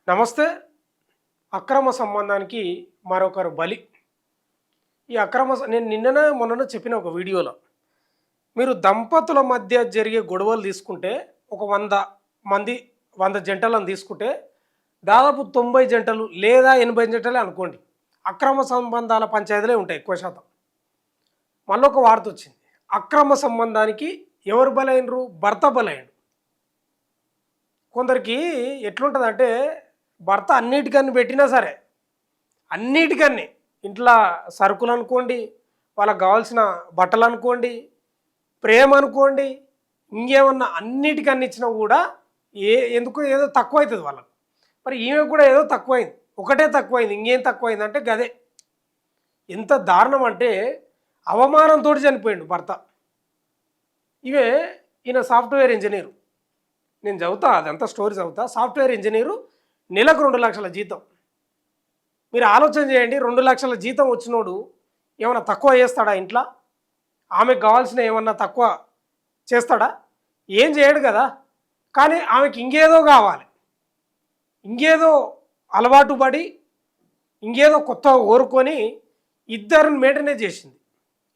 నమస్తే. అక్రమ సంబంధానికి మరొకరు బలి. ఈ నేను నిన్ననే మొన్ననే చెప్పిన ఒక వీడియోలో, మీరు దంపతుల మధ్య జరిగే గొడవలు తీసుకుంటే ఒక 100 మంది 100 జంటలను తీసుకుంటే దాదాపు 90 జంటలు లేదా 80 జంటలే అనుకోండి అక్రమ సంబంధాల పంచాయతీలే ఉంటాయి ఎక్కువ శాతం. మళ్ళొక వార్త వచ్చింది. అక్రమ సంబంధానికి ఎవరు బలైనరు? భర్త బలైండు. కొందరికి ఎట్లుంటుందంటే భర్త అన్నిటికన్నీ పెట్టినా సరే, అన్నిటికన్నీ ఇంట్లో సరుకులు అనుకోండి, వాళ్ళకి కావాల్సిన బట్టలు అనుకోండి, ప్రేమ అనుకోండి, ఇంకేమన్నా అన్నిటికన్నీ ఇచ్చినా కూడా ఎందుకు ఏదో తక్కువ అవుతుంది వాళ్ళకు. మరి ఈమె కూడా ఏదో తక్కువైంది, ఒకటే తక్కువైంది. ఇంకేం తక్కువైంది అంటే గదే. ఎంత దారుణం అంటే అవమానంతో చనిపోయిండు భర్త. ఈయన సాఫ్ట్వేర్ ఇంజనీరు. నేను చదువుతా, అదంతా స్టోరీ చదువుతా. సాఫ్ట్వేర్ ఇంజనీరు, నెలకు 2 లక్షల జీతం. మీరు ఆలోచన చేయండి, 2 లక్షల జీతం వచ్చినోడు ఏమన్నా తక్కువ చేస్తాడా ఇంట్లో? ఆమెకు కావాల్సిన ఏమన్నా తక్కువ చేస్తాడా? ఏం చేయడు కదా. కానీ ఆమెకి ఇంకేదో కావాలి, ఇంకేదో అలవాటు పడి, ఇంకేదో కొత్త కోరుకొని ఇద్దరిని మెయింటైన్ చేసింది.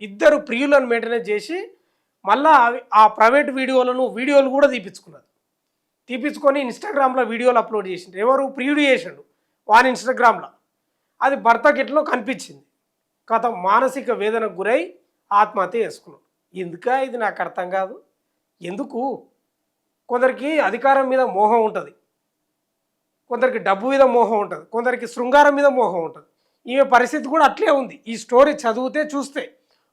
ఇద్దరు ప్రియులను మెయింటైన్ చేసి మళ్ళా ఆ ప్రైవేట్ వీడియోలు కూడా తీపించుకొని ఇన్స్టాగ్రామ్లో వీడియోలు అప్లోడ్ చేసిండు. ఎవరు? ప్రియుడు చేసిండు వాని ఇన్స్టాగ్రామ్లో. అది భర్తకి ఎట్లో కనిపించింది. కథ మానసిక వేదనకు గురై ఆత్మహత్య చేసుకున్నాడు. ఎందుక ఇది నాకు అర్థం కాదు. ఎందుకు? కొందరికి అధికారం మీద మోహం ఉంటుంది, కొందరికి డబ్బు మీద మోహం ఉంటుంది, కొందరికి శృంగారం మీద మోహం ఉంటుంది. ఈమె పరిస్థితి కూడా అట్లే ఉంది. ఈ స్టోరీ చదివితే చూస్తే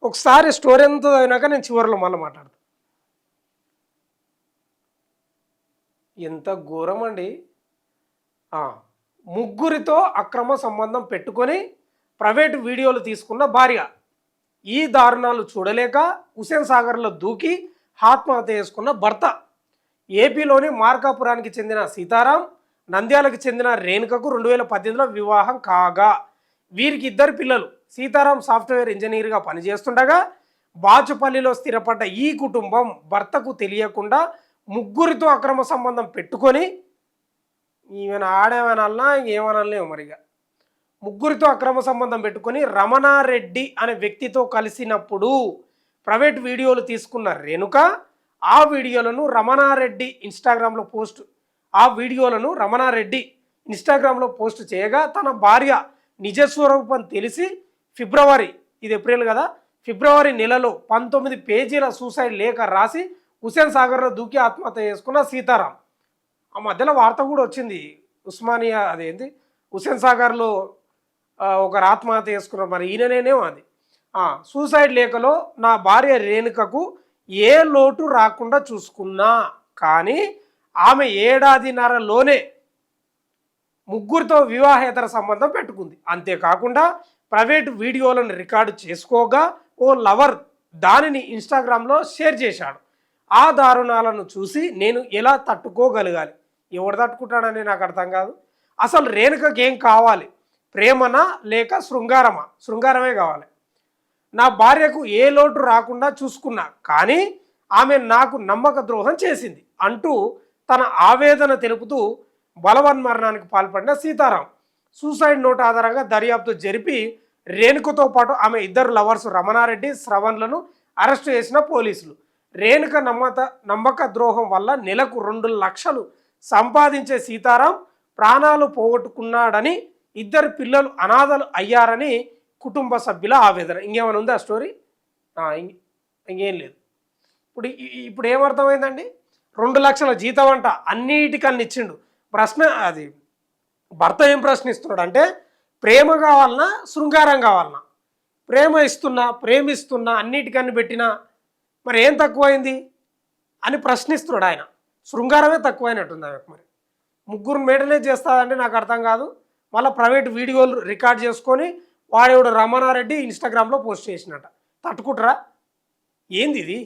ఒకసారి స్టోరీ ఎంత అయినాక నేను చివరిలో మళ్ళీ మాట్లాడతాను. ఎంత ఘోరం అండి. ముగ్గురితో అక్రమ సంబంధం పెట్టుకొని ప్రైవేటు వీడియోలు తీసుకున్న భార్య ఈ దారుణాలు చూడలేక హుస్సేన్ సాగర్లో దూకి ఆత్మహత్య చేసుకున్న భర్త. ఏపీలోని మార్కాపురానికి చెందిన సీతారాం, నంద్యాలకు చెందిన రేణుకకు 2018లో వివాహం కాగా వీరికి 2 పిల్లలు. సీతారాం సాఫ్ట్వేర్ ఇంజనీర్గా పనిచేస్తుండగా బాచుపల్లిలో స్థిరపడ్డ ఈ కుటుంబం భర్తకు తెలియకుండా ముగ్గురితో అక్రమ సంబంధం పెట్టుకొని, ఈమెను ఆడేమనాలన్నా ఇంకేమనాలనేమో మరిగా, ముగ్గురితో అక్రమ సంబంధం పెట్టుకొని రమణారెడ్డి అనే వ్యక్తితో కలిసినప్పుడు ప్రైవేట్ వీడియోలు తీసుకున్న రేణుక ఆ వీడియోలను రమణారెడ్డి ఇన్స్టాగ్రామ్లో పోస్ట్ చేయగా తన భార్య నిజస్వరూపం తెలిసి ఇది ఏప్రిల్ కదా, ఫిబ్రవరి నెలలో 19 పేజీల సూసైడ్ లేఖ రాసి హుస్సేన్ సాగర్లో దూకి ఆత్మహత్య చేసుకున్న సీతారాం. ఆ మధ్యలో వార్త కూడా వచ్చింది, ఉస్మానియా అదేంటి హుస్సేన్ సాగర్లో ఒకరు ఆత్మహత్య చేసుకున్నారు. మరి ఈయననేమో అది. సూసైడ్ లేఖలో నా భార్య రేణుకకు ఏ లోటు రాకుండా చూసుకున్నా, కానీ ఆమె 1.5 ఏడాదిన్నరలోనే ముగ్గురితో వివాహేతర సంబంధం పెట్టుకుంది. అంతేకాకుండా ప్రైవేట్ వీడియోలను రికార్డు చేసుకోగా ఓ లవర్ దానిని ఇన్స్టాగ్రామ్లో షేర్ చేశాడు. ఆ దారుణాలను చూసి నేను ఎలా తట్టుకోగలగాలి? ఎవడు తట్టుకుంటాడని నాకు అర్థం కాదు. అసలు రేణుకకి ఏం కావాలి? ప్రేమనా లేక శృంగారమా? శృంగారమే కావాలి. నా భార్యకు ఏ లోటు రాకుండా చూసుకున్నా, కానీ ఆమె నాకు నమ్మక ద్రోహం చేసింది అంటూ తన ఆవేదన తెలుపుతూ బలవన్మరణానికి పాల్పడిన సీతారాం సూసైడ్ నోట్ ఆధారంగా దర్యాప్తు జరిపి రేణుకతో పాటు ఆమె 2 లవర్స్ రమణారెడ్డి, శ్రవణ్లను అరెస్టు చేసిన పోలీసులు. రేణుక నమ్మక ద్రోహం వల్ల నెలకు 2 లక్షలు సంపాదించే సీతారాం ప్రాణాలు పోగొట్టుకున్నాడని, 2 పిల్లలు అనాథలు అయ్యారని కుటుంబ సభ్యుల ఆవేదన. ఇంకేమైనా ఉందా స్టోరీ? ఇంకేం లేదు. ఇప్పుడు ఏమర్థమైందండి? 2 లక్షల జీతం అంట, అన్నిటికన్నా ఇచ్చిండు. అది భర్త ఏం ప్రశ్నిస్తున్నాడు అంటే, ప్రేమ కావాలన్నా శృంగారం కావాలన్నా? ప్రేమిస్తున్నా అన్నిటికన్నా పెట్టినా మరి ఏం తక్కువైంది అని ప్రశ్నిస్తున్నాడు ఆయన. శృంగారమే తక్కువైనట్టుంది ఆమెకు. మరి ముగ్గురు మెయింటైన్ చేస్తాదంటే నాకు అర్థం కాదు. మళ్ళీ ప్రైవేట్ వీడియోలు రికార్డ్ చేసుకొని వాడేవాడు రమణారెడ్డి ఇన్స్టాగ్రామ్లో పోస్ట్ చేసినట్ట. తట్టుకుంటారా? ఏంది ఇది?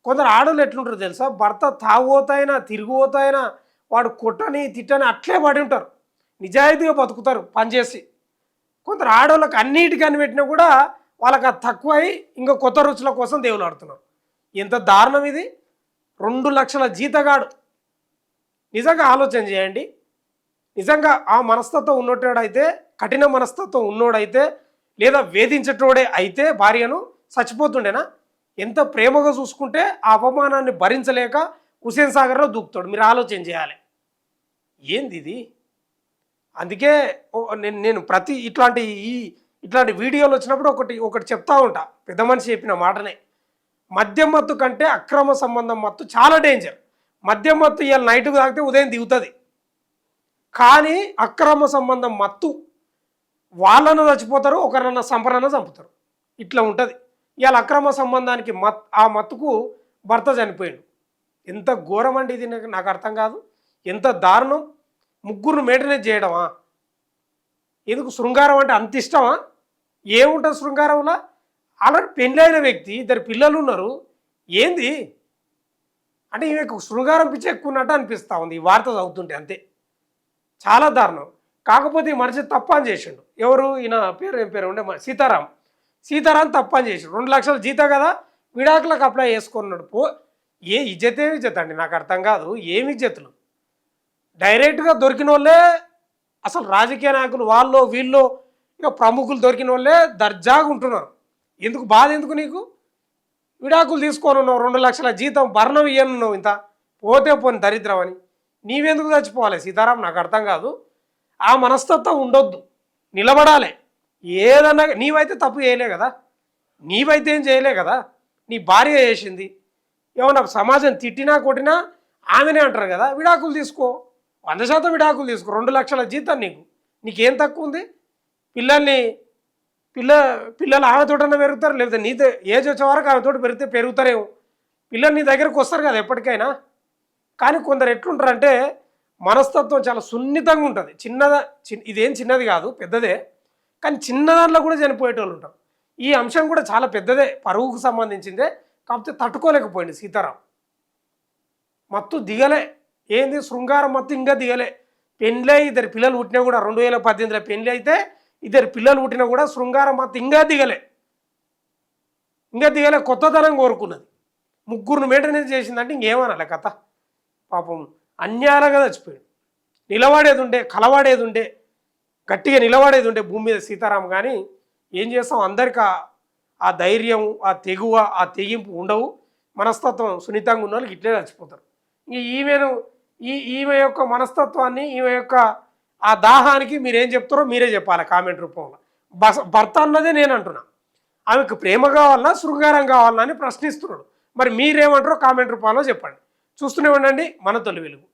కొందరు ఆడోళ్ళు ఎట్లుంటారు తెలుసా? భర్త తాగుపోతాయినా తిరిగిపోతాయినా వాడు కొట్టని తిట్టని అట్లే పడి ఉంటారు, నిజాయితీగా బతుకుతారు పనిచేసి. కొందరు ఆడోళ్ళకి అన్నిటికని పెట్టినా కూడా వాళ్ళకి అది తక్కువై ఇంకా కొత్త రుచుల కోసం దేవులాడుతున్నారు. ఎంత దారుణం ఇది! 2 లక్షల జీతగాడు నిజంగా ఆలోచన చేయండి. నిజంగా ఆ మనస్తత్వం ఉన్నోడైతే, కఠిన మనస్తత్వం ఉన్నోడైతే, లేదా వేధించేటోడే అయితే భార్యను చచ్చిపోతుండేనా? ఎంత ప్రేమగా చూసుకుంటే ఆ అవమానాన్ని భరించలేక హుసేన్ సాగర్లో దూకుతాడు. మీరు ఆలోచన చేయాలి. ఏంది ఇది? అందుకే నేను నేను ప్రతి ఇట్లాంటి వీడియోలు వచ్చినప్పుడు ఒకటి ఒకటి చెప్తా ఉంటా. పెద్ద మనిషి చెప్పిన మాటనే. మద్యం మత్తు కంటే అక్రమ సంబంధం మత్తు చాలా డేంజర్. మద్యం మత్తు ఇవాళ నైట్కు తాగితే ఉదయం దిగుతుంది. కానీ అక్రమ సంబంధం మత్తు వాళ్ళను చచ్చిపోతారు, ఒకరన్నా సంపరన్న చంపుతారు. ఇట్లా ఉంటుంది. ఇవాళ అక్రమ సంబంధానికి ఆ మత్తుకు భర్త చనిపోయాడు. ఎంత ఘోరం అండి ఇది, నాకు అర్థం కాదు. ఎంత దారుణం. ముగ్గురు మెయింటెనెన్స్ చేయడమా? ఎందుకు శృంగారం అంటే అంత ఇష్టమా? ఏముంటుంది శృంగారంలో? ఆల్రెడీ పెళ్ళైన వ్యక్తి, ఇద్దరు పిల్లలు ఉన్నారు. ఏంది అంటే ఈమెకు శృంగారం పిచ్చి ఎక్కువ ఉన్నట్టు అనిపిస్తూ ఉంది ఈ వార్త చదువుతుంటే. అంతే, చాలా దారుణం. కాకపోతే ఈ మనిషి తప్పని చేసిండు. ఎవరు ఈయన పేరు ఏం పేరు ఉండే, సీతారాం తప్పని చేసిండు. 2 లక్షల జీతం కదా, విడాకులకు అప్లై చేసుకున్నాడు. ఏ ఇజ్జతే ఇజ్జత్ అండి, నాకు అర్థం కాదు. ఏమి ఇజ్జతులు? డైరెక్ట్గా దొరికిన వాళ్ళే, అసలు రాజకీయ నాయకులు వాళ్ళు వీళ్ళు ఇక ప్రముఖులు దొరికిన వాళ్ళే దర్జాగా ఉంటున్నారు. ఎందుకు బాధ? ఎందుకు నీకు? విడాకులు తీసుకొని ఉన్నావు, 2 లక్షల జీతం భరణం ఇయ్యనున్నావు, ఇంత పోతే పోని దరిద్రం అని. నీవెందుకు చచ్చిపోవాలి సీతారాం? నాకు అర్థం కాదు. ఆ మనస్తత్వం ఉండొద్దు, నిలబడాలి. ఏదన్నా నీవైతే తప్పు చేయలే కదా, నీవైతే ఏం చేయలే కదా, నీ భార్య చేసింది. ఏమన్నా సమాజం తిట్టినా కొట్టినా ఆమెనే అంటారు కదా. విడాకులు తీసుకో, 100% విడాకులు తీసుకో. 2 లక్షల జీతం నీకేం తక్కువ ఉంది? పిల్లలు ఆమెతోటన్నా పెరుగుతారు, లేకపోతే నీతో ఏజ్ వచ్చే వరకు ఆమెతోటి పెరుగుతారేమో. పిల్లలు నీ దగ్గరకు వస్తారు కదా ఎప్పటికైనా. కానీ కొందరు ఎట్లుంటారంటే మనస్తత్వం చాలా సున్నితంగా ఉంటుంది. ఇదేం చిన్నది కాదు, పెద్దదే. కానీ చిన్నదాంట్లో కూడా చనిపోయేటోళ్ళు ఉంటారు. ఈ అంశం కూడా చాలా పెద్దదే, పరువుకు సంబంధించిందే. కాకపోతే తట్టుకోలేకపోయింది సీతారాం. మత్తు దిగలే. ఏంది శృంగారం మత్తు ఇంకా దిగలే. పెళ్ళై 2 పిల్లలు పుట్టినా కూడా, 2018లో పెళ్ళి అయితే 2 పిల్లలు పుట్టినా కూడా శృంగారం మత్తు ఇంకా దిగలే. కొత్తదనం కోరుకున్నది. ముగ్గురును మెయింటెనెన్స్ చేసిందంటే ఇంకేమనాలి కథ? పాపం అన్యాయంగా చచ్చిపోయాడు. నిలబడేది ఉండే, కలవాడేది ఉండే, గట్టిగా నిలబడేది ఉండే భూమి మీద సీతారాం. కానీ ఏం చేస్తాం, అందరికీ ఆ ధైర్యం, ఆ తెగువ, ఆ తెగింపు ఉండవు. మనస్తత్వం సున్నితంగా ఉన్న వాళ్ళకి ఇట్లే చచ్చిపోతారు. ఈమె యొక్క మనస్తత్వాన్ని, ఈమె యొక్క ఆ దాహానికి మీరేం చెప్తారో మీరే చెప్పాలి కామెంట్ రూపంలో. భర్త అన్నదే నేను అంటున్నా. ఆమెకు ప్రేమ కావాలన్నా శృంగారం కావాలన్నా అని ప్రశ్నిస్తున్నాడు. మరి మీరేమంటారో కామెంట్ రూపంలో చెప్పండి. చూస్తూనే ఉండండి మన తొలి వెలుగు.